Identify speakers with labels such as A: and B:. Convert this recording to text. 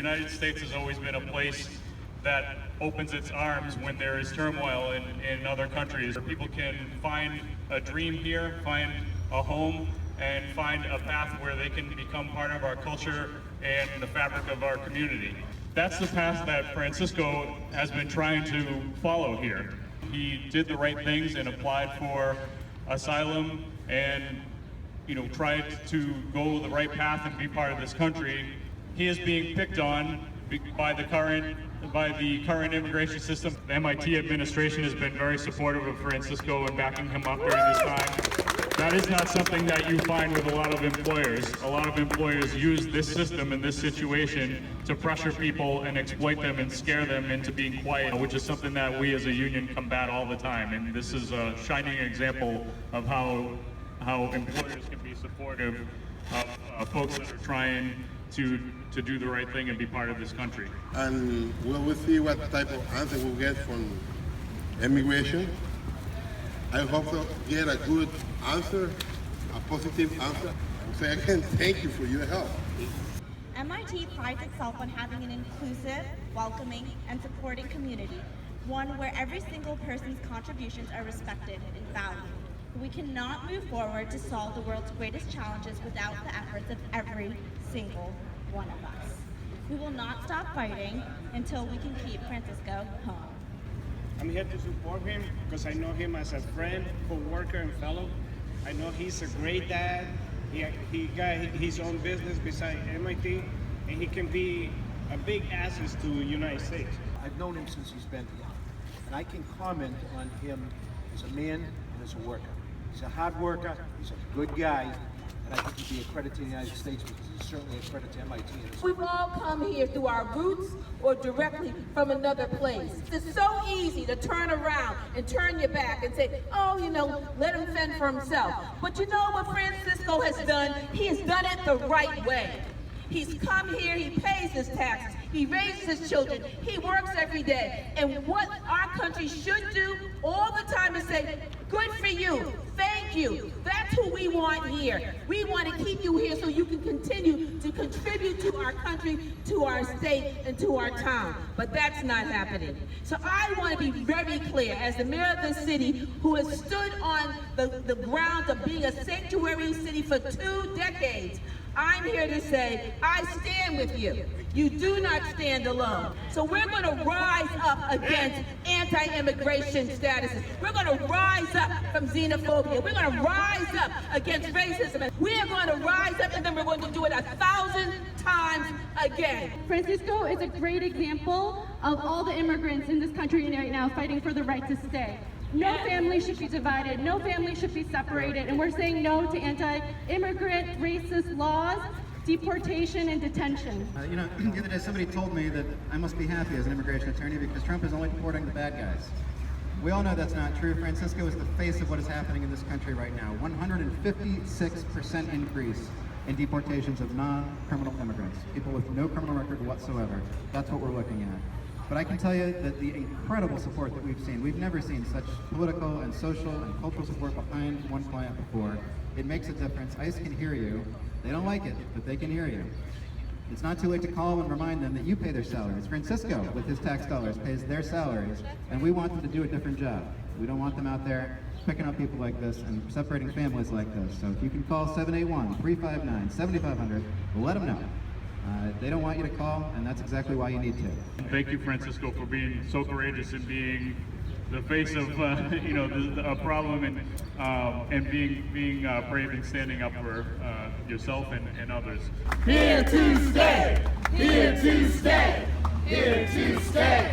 A: United States has always been a place that opens its arms when there is turmoil in other countries, where people can find a dream here, find a home, and find a path where they can become part of our culture and the fabric of our community. That's the path that Francisco has been trying to follow here. He did the right things and applied for asylum and tried to go the right path and be part of this country. He is being picked on by the current immigration system. The MIT administration has been very supportive of Francisco and backing him up during this time. That is not something that you find with a lot of employers. A lot of employers use this system and this situation to pressure people and exploit them and scare them into being quiet, which is something that we as a union combat all the time. And this is a shining example of how employers can be supportive of folks that are trying to do the right thing and be part of this country.
B: And we'll see what type of answer we'll get from immigration. I hope to get a good answer, a positive answer. So again, thank you for your help.
C: MIT prides itself on having an inclusive, welcoming, and supporting community, one where every single person's contributions are respected and valued. We cannot move forward to solve the world's greatest challenges without the efforts of every single one of us. We will not stop fighting until we can keep Francisco home.
D: I'm here to support him because I know him as a friend, co-worker, and fellow. I know he's a great dad. He got his own business beside MIT, and he can be a big asset to the United States.
E: I've known him since he's been here, and I can comment on him as a man and as a worker. He's a hard worker, he's a good guy, and I think he'd be a credit to the United States because he's certainly a credit to MIT.
F: We've all come here through our roots or directly from another place. It's so easy to turn around and turn your back and say, oh, let him fend for himself. But you know what Francisco has done? He has done it the right way. He's come here, he pays his taxes, he raises his children, he works every day. And what our country should do all the time is say, good for you, thank you. That's who we want here. We want to keep you here so you can continue to contribute to our country, to our state, and to our town. But that's not happening. So I want to be very clear, as the mayor of the city who has stood on the ground of being a sanctuary city for 2 decades, I'm here to say, I stand with you. You do not stand alone. So we're going to rise up against anti-immigration statuses. We're going to rise up from xenophobia. We're going to rise up against racism. We are going to rise up, and then we're going to do it 1,000 times again.
G: Francisco is a great example of all the immigrants in this country right now fighting for the right to stay. No family should be divided, no family should be separated, and we're saying no to anti-immigrant, racist laws, deportation, and detention.
H: The other day somebody told me that I must be happy as an immigration attorney because Trump is only deporting the bad guys. We all know that's not true. Francisco is the face of what is happening in this country right now. 156% increase in deportations of non-criminal immigrants, people with no criminal record whatsoever. That's what we're looking at. But I can tell you that the incredible support that we've never seen such political and social and cultural support behind one client before. It makes a difference. ICE can hear you. They don't like it, but they can hear you. It's not too late to call and remind them that you pay their salaries. Francisco, with his tax dollars, pays their salaries, and we want them to do a different job. We don't want them out there picking up people like this and separating families like this. So if you can call 781-359-7500, let them know. They don't want you to call, and that's exactly why you need to.
A: Thank you, Francisco, for being so courageous and being the face of a problem and being brave and standing up for yourself and others.
I: Here to stay! Here to stay! Here to stay!